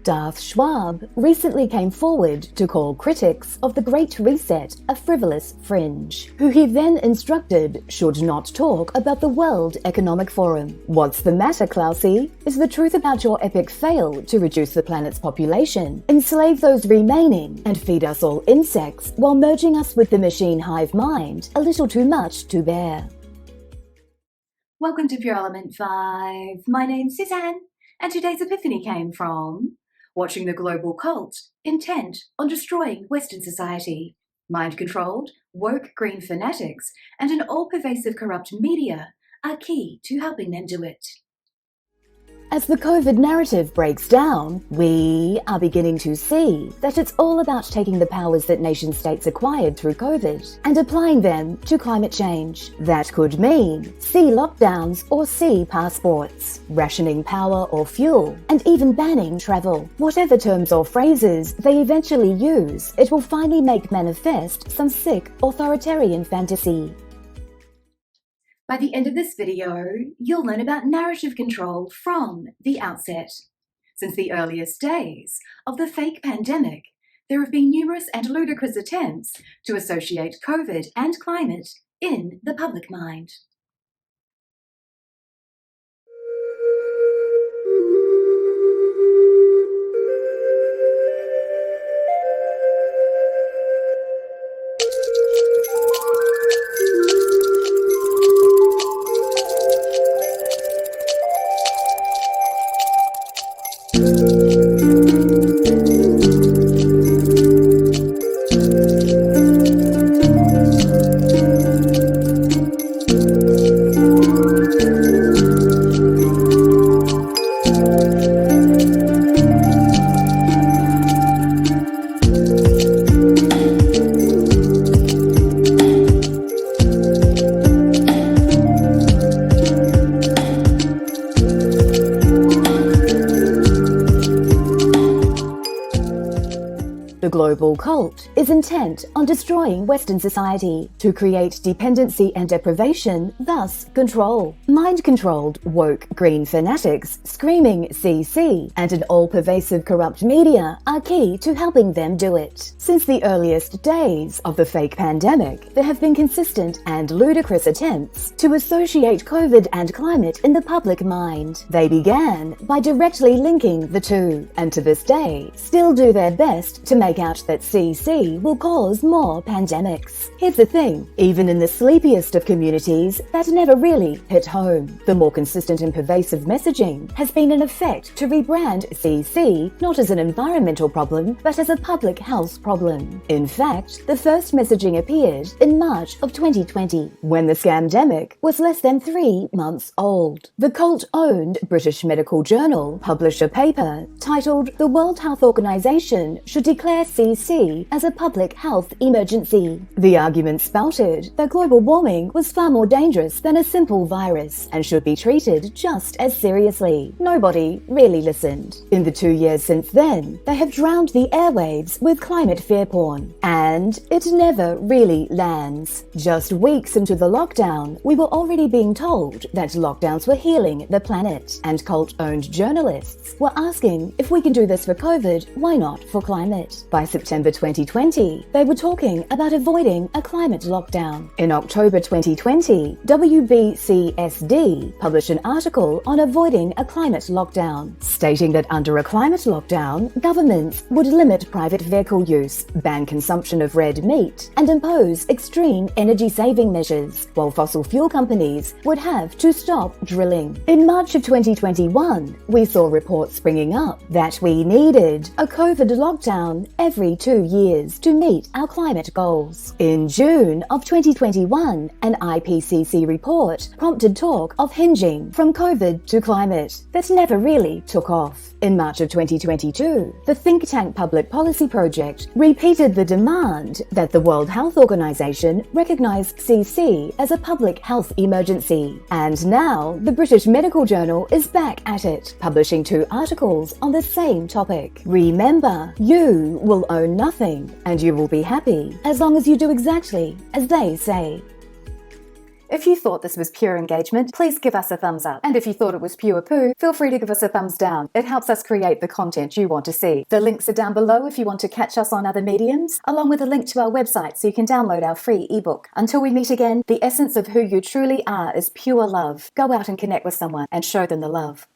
Darth Schwab recently came forward to call critics of the Great Reset a frivolous fringe, who he then instructed should not talk about the World Economic Forum. What's the matter, Klausy? Is the truth about your epic fail to reduce the planet's population, enslave those remaining, and feed us all insects while merging us with the machine hive mind a little too much to bear? Welcome to Pure Element 5. My name's Suzanne, and today's epiphany came from watching the global cult intent on destroying Western society, mind-controlled, woke green fanatics, and an all-pervasive corrupt media are key to helping them do it. As the COVID narrative breaks down, we are beginning to see that it's all about taking the powers that nation-states acquired through COVID and applying them to climate change. That could mean sea lockdowns or sea passports, rationing power or fuel, and even banning travel. Whatever terms or phrases they eventually use, it will finally make manifest some sick authoritarian fantasy. By the end of this video, you'll learn about narrative control from the outset. Since the earliest days of the fake pandemic, there have been numerous and ludicrous attempts to associate COVID and climate in the public mind. The global cult is intent on destroying Western society to create dependency and deprivation, thus control. Mind-controlled, woke green fanatics screaming CC and an all-pervasive corrupt media are key to helping them do it. Since the earliest days of the fake pandemic, there have been consistent and ludicrous attempts to associate COVID and climate in the public mind. They began by directly linking the two, and to this day still do their best to make out that CC will cause more pandemics. Here's the thing, even in the sleepiest of communities, that never really hit home. The more consistent and pervasive messaging has been an effect to rebrand CC not as an environmental problem, but as a public health problem. In fact, the first messaging appeared in March of 2020, when the scamdemic was less than 3 months old. The cult-owned British medical journal published a paper titled "The World Health Organization should declare CC as a public health emergency." The argument spouted that global warming was far more dangerous than a simple virus and should be treated just as seriously. Nobody really listened. In the 2 years since then, they have drowned the airwaves with climate fear porn, and it never really lands. Just weeks into the lockdown, we were already being told that lockdowns were healing the planet, and cult-owned journalists were asking, if we can do this for COVID, why not for climate? By September 2020, they were talking about avoiding a climate lockdown. In October 2020, WBCSD published an article on avoiding a climate lockdown, stating that under a climate lockdown, governments would limit private vehicle use, ban consumption of red meat, and impose extreme energy-saving measures, while fossil fuel companies would have to stop drilling. In March of 2021, we saw reports springing up that we needed a COVID lockdown every 2 years to meet our climate goals. In June of 2021, an IPCC report prompted talk of hinging from COVID to climate that never really took off. In March of 2022, the think tank Public Policy Project repeated the demand that the World Health Organization recognize CC as a public health emergency. And now, the British Medical Journal is back at it, publishing 2 articles on the same topic. Remember, you will own nothing, and you will be happy as long as you do exactly as they say. If you thought this was pure engagement, please give us a thumbs up. And if you thought it was pure poo, feel free to give us a thumbs down. It helps us create the content you want to see. The links are down below if you want to catch us on other mediums, along with a link to our website so you can download our free ebook. Until we meet again, the essence of who you truly are is pure love. Go out and connect with someone and show them the love.